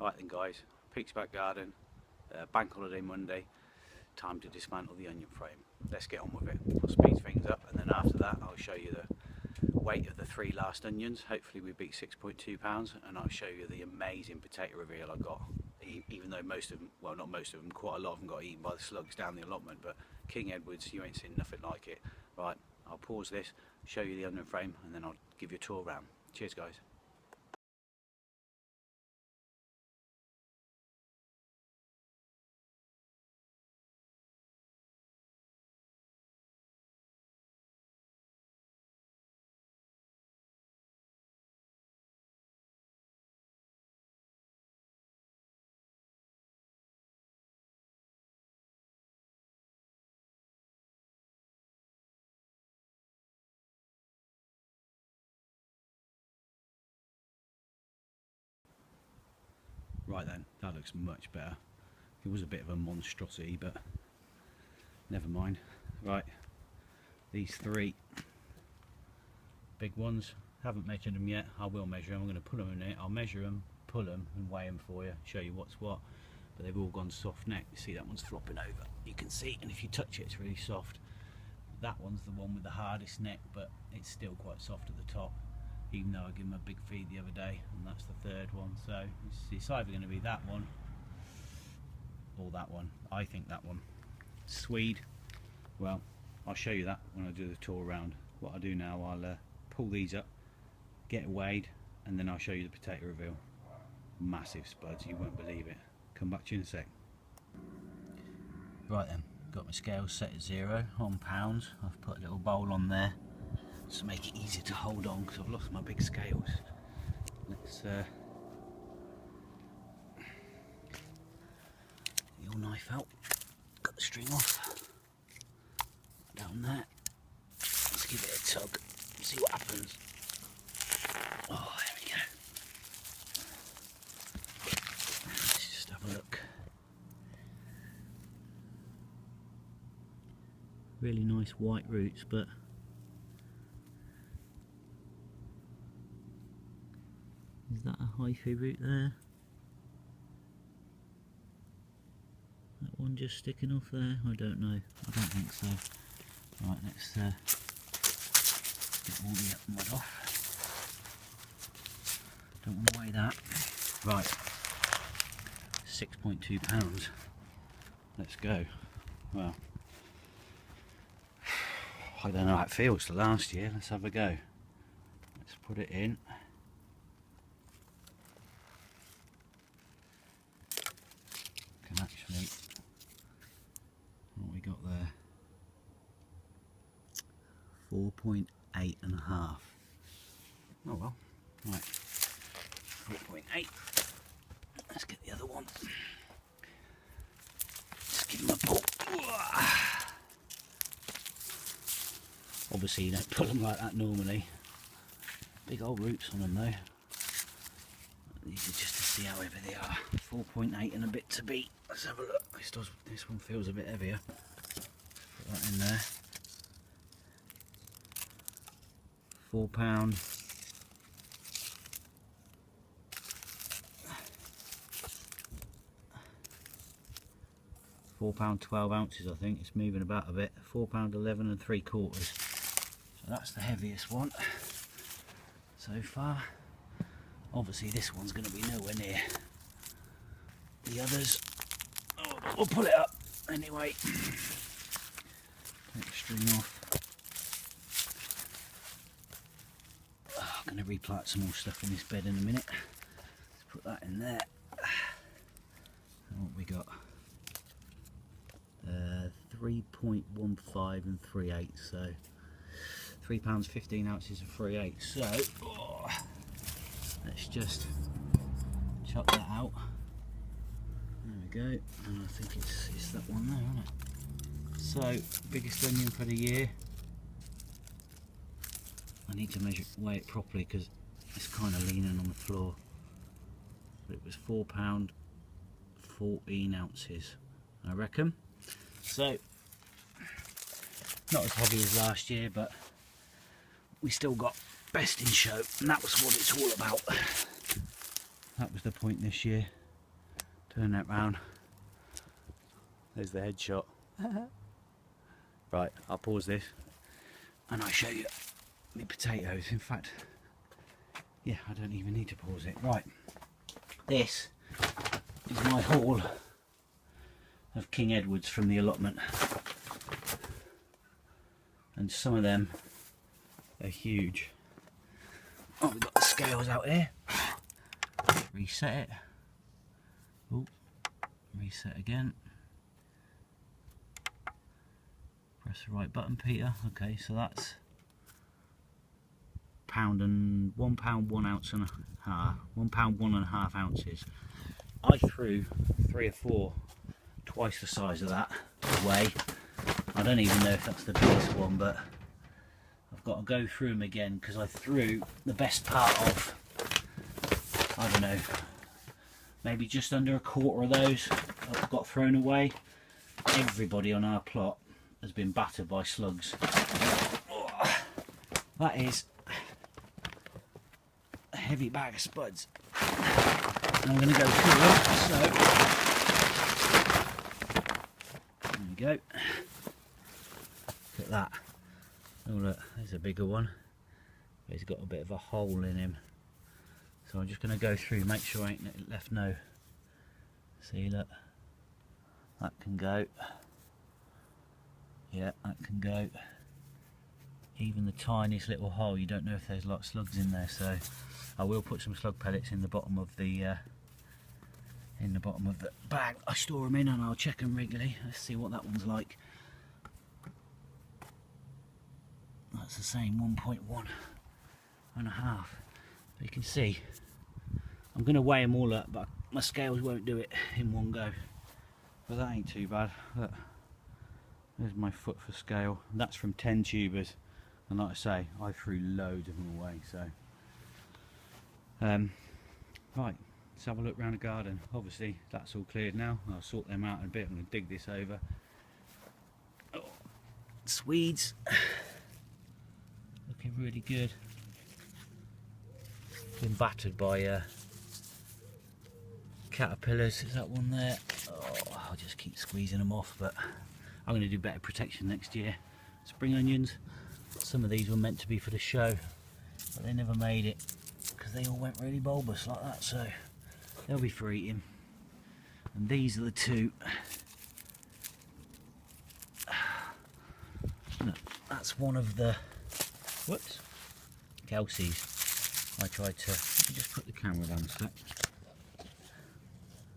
Alright then guys, Pete's Back Garden, bank holiday Monday, time to dismantle the onion frame. Let's get on with it. I'll speed things up and then after that I'll show you the weight of the 3 last onions. Hopefully we beat 6.2 pounds, and I'll show you the amazing potato reveal I got. Even though most of them, well not most of them, quite a lot of them got eaten by the slugs down the allotment, but King Edwards, you ain't seen nothing like it. Right, I'll pause this, show you the onion frame and then I'll give you a tour around. Cheers guys. Right then, that looks much better. It was a bit of a monstrosity, but never mind. Right, these 3 big ones, haven't measured them yet. I will measure them. I'm going to put them in it. I'll measure them, pull them and weigh them for you, show you what's what. But they've all gone soft neck. You see that one's flopping over, you can see, and if you touch it it's really soft. That one's the one with the hardest neck, but it's still quite soft at the top, even though I gave him a big feed the other day, and that's the 3rd one. So it's either going to be that one or that one. I think that one. Swede, well, I'll show you that when I do the tour around. What I do now, I'll pull these up, get it weighed, and then I'll show you the potato reveal. Massive spuds, you won't believe it. Come back to you in a sec. Right then, got my scales set at 0 on pounds. I've put a little bowl on there to make it easier to hold on because I've lost my big scales. Let's get your knife out. Cut the string off. Down there. Let's give it a tug. See what happens. Oh, there we go. Let's just have a look. Really nice white roots, but is that a hyphae root there? That one just sticking off there? I don't know. I don't think so. Right, let's get all the mud off. Don't want to weigh that. Right, 6.2 pounds. Let's go. Well, I don't know how it feels to last year. Let's have a go. Let's put it in. Can actually, what we got there? 4.8 and a half. Oh well. Right. 4.8. Let's get the other one. Just give him a pull. Obviously you don't pull them like that normally. Big old roots on them though. These are just to see how heavy they are. 4.8 and a bit to beat. Let's have a look. This one feels a bit heavier. Put that in there. £4. £4 12 ounces, I think. It's moving about a bit. £4 11 3/4. So that's the heaviest one so far. Obviously this one's going to be nowhere near the others. Oh, we'll pull it up anyway. Take the string off. Oh, I'm going to replant some more stuff in this bed in a minute. Let's put that in there. And what we got? 3.15 and 3/8, so £3 15 ounces and 3/8. So let's just chop that out. There we go, and I think it's that one there, isn't it? So biggest onion for the year. I need to weigh it properly because it's kind of leaning on the floor. But it was £4 14 ounces, I reckon. So not as heavy as last year, but we still got best in show, and that was what it's all about. That was the point this year. Turn that round. There's the headshot. Right, I'll pause this and I'll show you the potatoes. In fact, yeah, I don't even need to pause it. Right, this is my haul of King Edwards from the allotment, and some of them are huge. Oh, we've got the scales out here. Reset it. Oh, reset again. Press the right button, Peter. Okay, so that's £1 pound 1 ounce and a half. £1 1.5 ounces. I threw 3 or 4 twice the size of that away. I don't even know if that's the biggest one, but I've got to go through them again because I threw the best part of, I don't know, maybe just under a quarter of those I've got thrown away. Everybody on our plot has been battered by slugs. Oh, that is a heavy bag of spuds. And I'm going to go through them, so there we go. Look at that. Oh look, there's a bigger one. He's got a bit of a hole in him. So I'm just going to go through, make sure I ain't left no. See, look. That can go. Yeah, that can go. Even the tiniest little hole, you don't know if there's like slugs in there. So I will put some slug pellets in the bottom of the bag I store them in, and I'll check them regularly. Let's see what that one's like. That's the same, 1.1 and a half. But you can see, I'm going to weigh them all up, but my scales won't do it in one go. But that ain't too bad. Look, there's my foot for scale. That's from 10 tubers, and like I say, I threw loads of them away. So, right, let's have a look around the garden. Obviously, that's all cleared now. I'll sort them out in a bit. I'm going to dig this over. Oh, Swedes. Looking really good. Been battered by caterpillars. Is that one there? Oh, I'll just keep squeezing them off, but I'm going to do better protection next year. Spring onions. Some of these were meant to be for the show, but they never made it because they all went really bulbous like that, so they'll be for eating. And these are the two. Look, that's one of the Kelseys. I tried to just put the camera down a sec.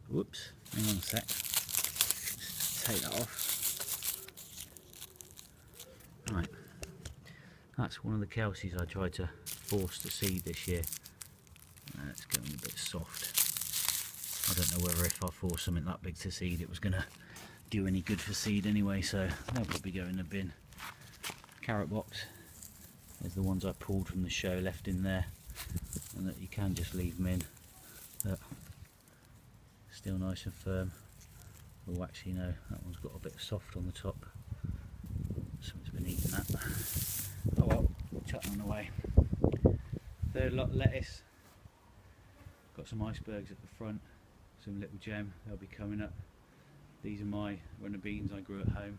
Whoops, hang on a sec. Just take that off. Right, that's one of the Kelseys I tried to force to seed this year. It's getting a bit soft. I don't know whether if I force something that big to seed it was going to do any good for seed anyway, so they'll probably go in the bin. Carrot box. There's the ones I pulled from the show left in there, and that you can just leave them in. But still nice and firm. Oh, actually no, that one's got a bit soft on the top. Something's been eating that. Oh well, chuck them away. Third lot of lettuce. Got some icebergs at the front, some little gem. They'll be coming up. These are my runner beans I grew at home.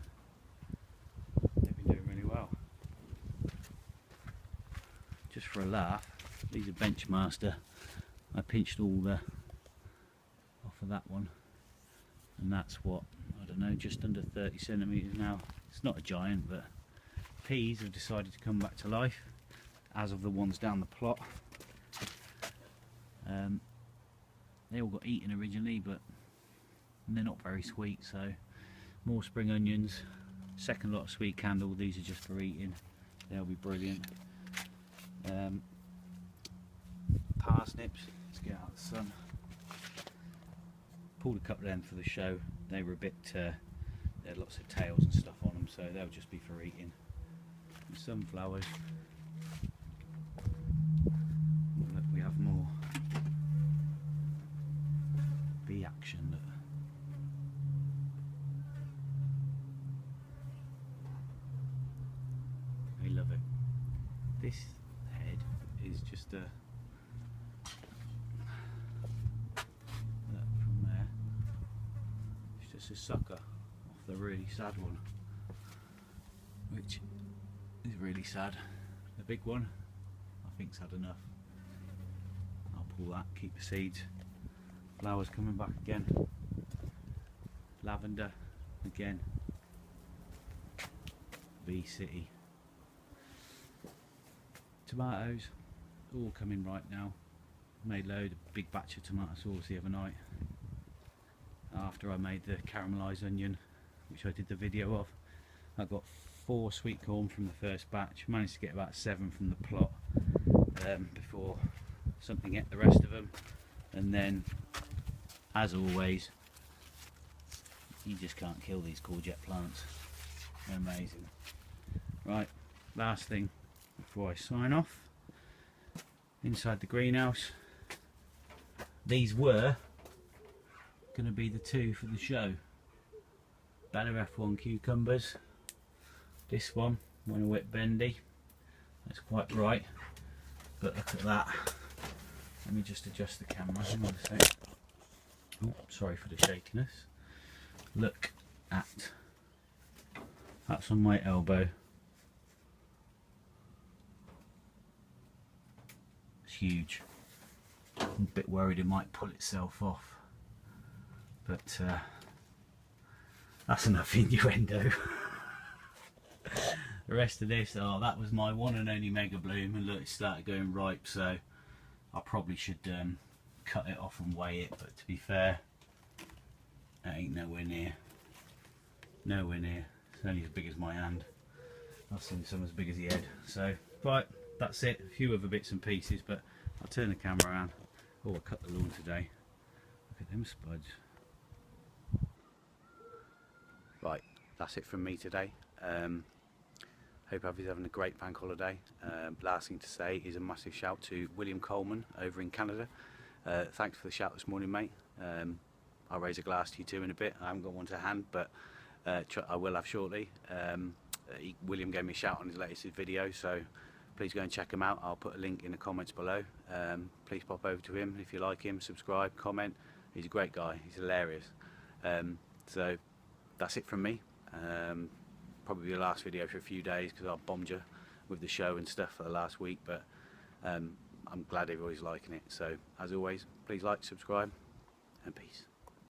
They've been doing really well. Just for a laugh, these are Benchmaster. I pinched all the off of that one, and that's what, I don't know, just under 30 centimetres now. It's not a giant, but peas have decided to come back to life, as of the ones down the plot. They all got eaten originally, but they're not very sweet, so more spring onions. Second lot of sweet candle, these are just for eating. They'll be brilliant. Parsnips, let's get out of the sun. Pulled a couple of them for the show. They were a bit, they had lots of tails and stuff on them, so they'll just be for eating. And sunflowers. Look, we have more bee action. Look. I love it. This head is just a, look from there, just a sucker off the really sad one, which is really sad. The big one, I think's had enough. I'll pull that, keep the seeds. Flowers coming back again. Lavender again. Bee City. Tomatoes, all coming right now. Made a big batch of tomato sauce the other night after I made the caramelised onion, which I did the video of. I got 4 sweet corn from the first batch, managed to get about 7 from the plot before something ate the rest of them. And then, as always, you just can't kill these courgette plants. They're amazing. Right, last thing before I sign off, inside the greenhouse, these were going to be the 2 for the show. Bella F1 cucumbers. This one, when a bit bendy, that's quite bright, but look at that. Let me just adjust the camera, hang on a sec. Oh, sorry for the shakiness. Look at, that's on my elbow. It's huge. I'm a bit worried it might pull itself off, but that's enough innuendo. The rest of this, oh, that was my one and only Mega Bloom, and look, it started going ripe, so I probably should cut it off and weigh it, but to be fair, that ain't nowhere near. Nowhere near. It's only as big as my hand. I've seen some as big as the head. So, right, that's it. A few other bits and pieces, but I'll turn the camera around. Oh, I cut the lawn today. Look at them spuds. Right, that's it from me today. Hope everybody's having a great bank holiday. Last thing to say is a massive shout to William Coleman over in Canada. Thanks for the shout this morning, mate. I'll raise a glass to you too in a bit. I haven't got one to hand, but I will have shortly. William gave me a shout on his latest video, so please go and check him out. I'll put a link in the comments below. Please pop over to him if you like him, subscribe, comment. He's a great guy, he's hilarious. So that's it from me. Probably the last video for a few days because I bombed you with the show and stuff for the last week, but I'm glad everybody's liking it. So as always, please like, subscribe, and peace.